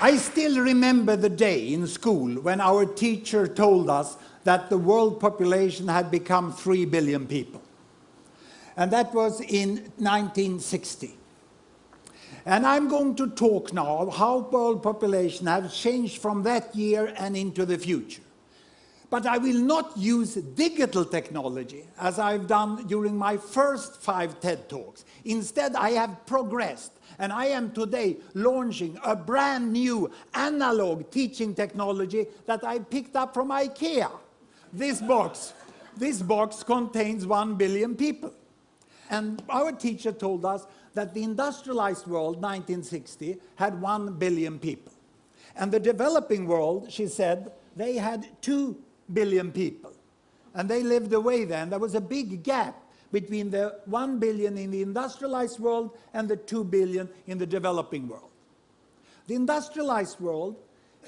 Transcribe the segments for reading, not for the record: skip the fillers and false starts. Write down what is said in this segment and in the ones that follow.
I still remember the day in school when our teacher told us that the world population had become 3 billion people. And that was in 1960. And I'm going to talk now of how world population has changed from that year and into the future. But I will not use digital technology as I've done during my first 5 TED Talks. Instead, I have progressed, and I am today launching a brand new analog teaching technology that I picked up from IKEA. This box contains 1 billion people. And our teacher told us that the industrialized world, 1960, had 1 billion people. And the developing world, she said, they had 2 billion people. And they lived away then. There was a big gap between the 1 billion in the industrialized world and the 2 billion in the developing world. The industrialized world,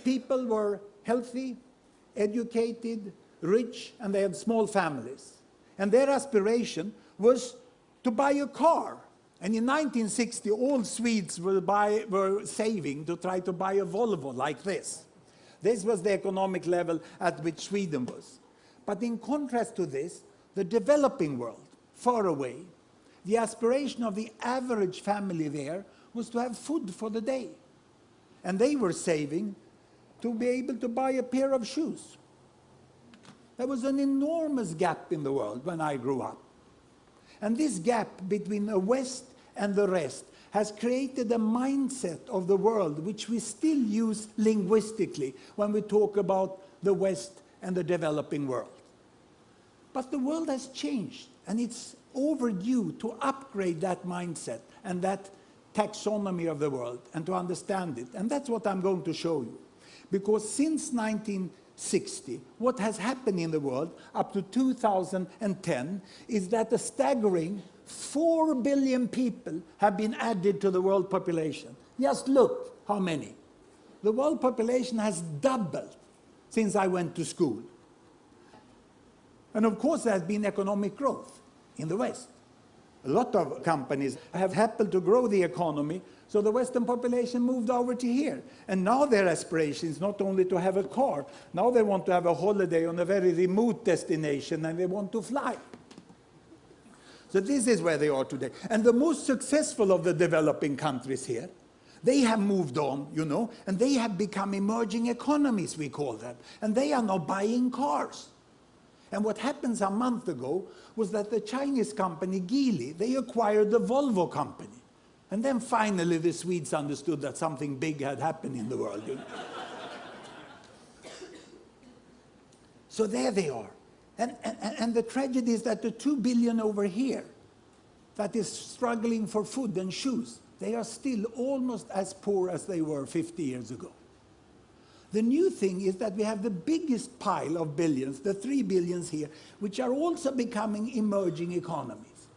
people were healthy, educated, rich, and they had small families. And their aspiration was to buy a car. And in 1960, all Swedes were saving to try to buy a Volvo like this. This was the economic level at which Sweden was. But in contrast to this, the developing world, far away, the aspiration of the average family there was to have food for the day. And they were saving to be able to buy a pair of shoes. There was an enormous gap in the world when I grew up. And this gap between the West and the rest has created a mindset of the world which we still use linguistically when we talk about the West and the developing world. But the world has changed, and it's overdue to upgrade that mindset and that taxonomy of the world and to understand it. And that's what I'm going to show you. Because since 1960, what has happened in the world up to 2010 is that a staggering 4 billion people have been added to the world population. Just look how many. The world population has doubled since I went to school. And of course there has been economic growth in the West. A lot of companies have happened to grow the economy, so the Western population moved over to here. And now their aspiration is not only to have a car, now they want to have a holiday on a very remote destination, and they want to fly. So this is where they are today. And the most successful of the developing countries here, they have moved on, you know, and they have become emerging economies, we call them. And they are now buying cars. And what happened a month ago was that the Chinese company Geely, they acquired the Volvo company. And then finally the Swedes understood that something big had happened in the world. You know? So there they are. And the tragedy is that the 2 billion over here that is struggling for food and shoes, they are still almost as poor as they were 50 years ago. The new thing is that we have the biggest pile of billions, the 3 billions here, which are also becoming emerging economies.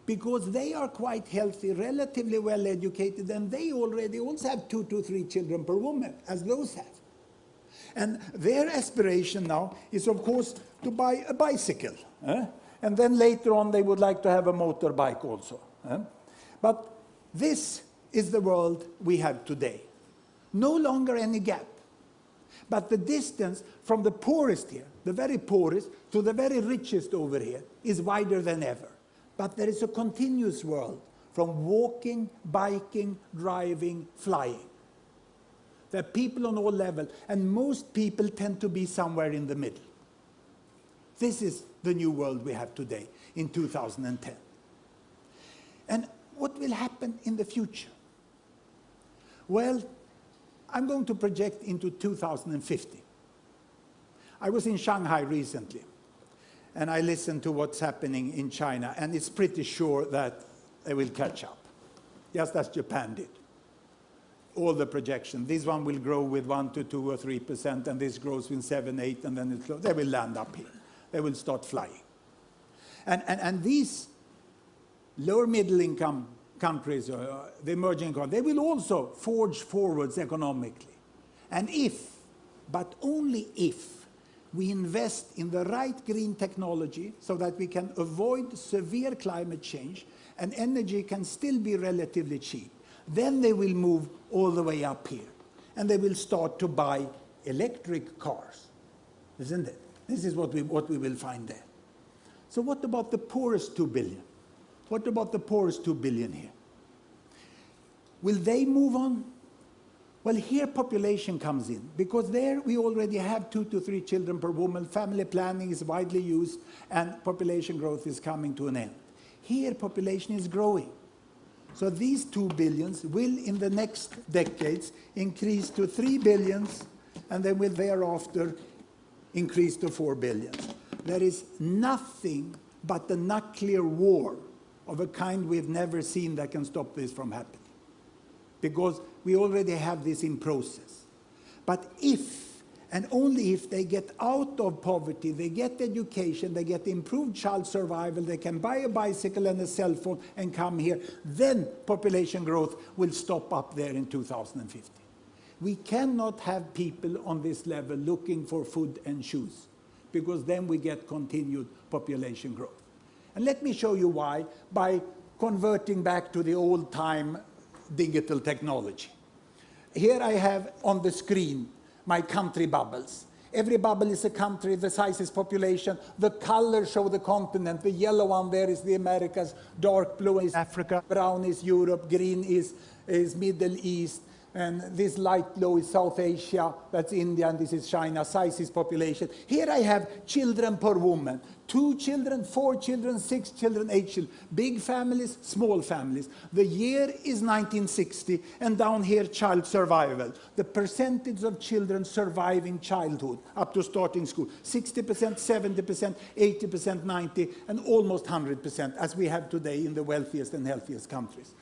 Because they are quite healthy, relatively well educated, and they already also have 2 to 3 children per woman, as those have. And their aspiration now is, of course, to buy a bicycle. And then later on they would like to have a motorbike also. But this is the world we have today. No longer any gap. But the distance from the poorest here, the very poorest, to the very richest over here is wider than ever. But there is a continuous world from walking, biking, driving, flying. There are people on all levels, and most people tend to be somewhere in the middle. This is the new world we have today in 2010. And what will happen in the future? Well, I'm going to project into 2050. I was in Shanghai recently, and I listened to what's happening in China, and it's pretty sure that they will catch up, just as Japan did. All the projections. This one will grow with 1 to 2 or 3%, and this grows with 7, 8, and then they will land up here. They will start flying. And these lower middle income countries, the emerging economies, they will also forge forwards economically. And if, but only if, we invest in the right green technology so that we can avoid severe climate change and energy can still be relatively cheap, then they will move all the way up here. and they will start to buy electric cars, isn't it? This is what we will find there. So what about the poorest 2 billion? What about the poorest 2 billion here? Will they move on? Well, here population comes in, because there we already have 2 to 3 children per woman, family planning is widely used, and population growth is coming to an end. Here population is growing. So these 2 billions will in the next decades increase to 3 billions, and then will thereafter increase to 4 billions. There is nothing but the nuclear war of a kind we've never seen that can stop this from happening, because we already have this in process. But if, and only if, they get out of poverty, they get education, they get improved child survival, they can buy a bicycle and a cell phone and come here, then population growth will stop up there in 2050. We cannot have people on this level looking for food and shoes, because then we get continued population growth. And let me show you why, by converting back to the old-time digital technology. Here I have on the screen my country bubbles. Every bubble is a country, the size is population, the colors show the continent, the yellow one there is the Americas, dark blue is Africa, brown is Europe, green is Middle East, and this light blue is South Asia, that's India, and this is China, size is population. Here I have children per woman, 2 children, 4 children, 6 children, 8 children, big families, small families. The year is 1960, and down here child survival, the percentage of children surviving childhood up to starting school, 60%, 70%, 80%, 90%, and almost 100%, as we have today in the wealthiest and healthiest countries.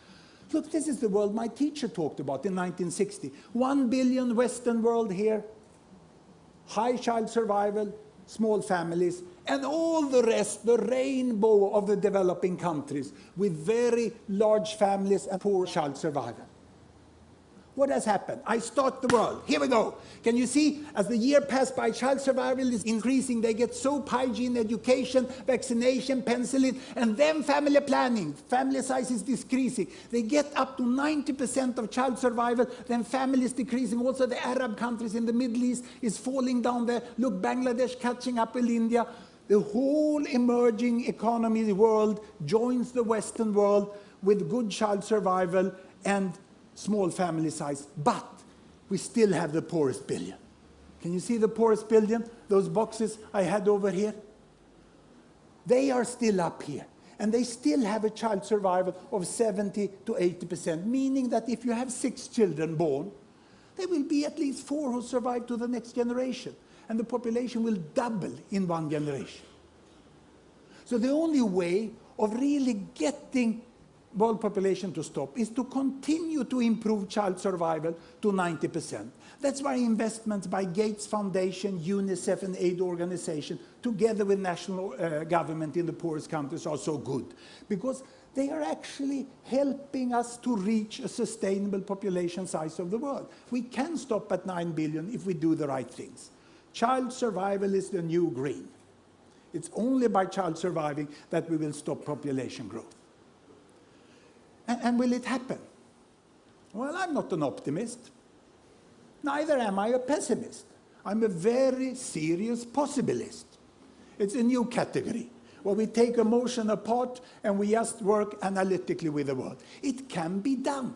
Look, this is the world my teacher talked about in 1960. 1 billion Western world here, high child survival, small families, and all the rest, the rainbow of the developing countries, with very large families and poor child survival. What has happened? I start the world. Here we go. Can you see, as the year passed by, child survival is increasing. They get soap, hygiene, education, vaccination, penicillin, and then family planning. Family size is decreasing. They get up to 90% of child survival, then family is decreasing. Also the Arab countries in the Middle East is falling down there. Look, Bangladesh catching up with India. The whole emerging economy world joins the Western world with good child survival and small family size, but we still have the poorest billion. Can you see the poorest billion? Those boxes I had over here? They are still up here, and they still have a child survival of 70 to 80%, meaning that if you have 6 children born, there will be at least 4 who survive to the next generation, and the population will double in 1 generation. So the only way of really getting world population to stop is to continue to improve child survival to 90%. That's why investments by Gates Foundation, UNICEF and aid organizations, together with national government in the poorest countries, are so good, because they are actually helping us to reach a sustainable population size of the world. We can stop at 9 billion if we do the right things. Child survival is the new green. It's only by child surviving that we will stop population growth. And will it happen? Well, I'm not an optimist. Neither am I a pessimist. I'm a very serious possibilist. It's a new category, where we take emotion apart and we just work analytically with the world. It can be done.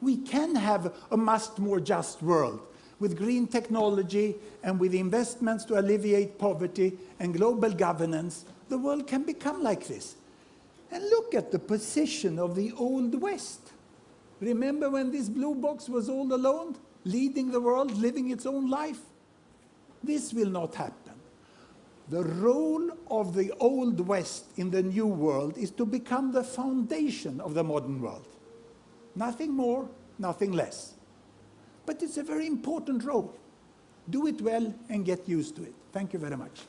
We can have a much more just world, with green technology and with investments to alleviate poverty and global governance. The world can become like this. And look at the position of the Old West. Remember when this blue box was all alone, leading the world, living its own life? This will not happen. The role of the Old West in the New World is to become the foundation of the modern world. Nothing more, nothing less. But it's a very important role. Do it well and get used to it. Thank you very much.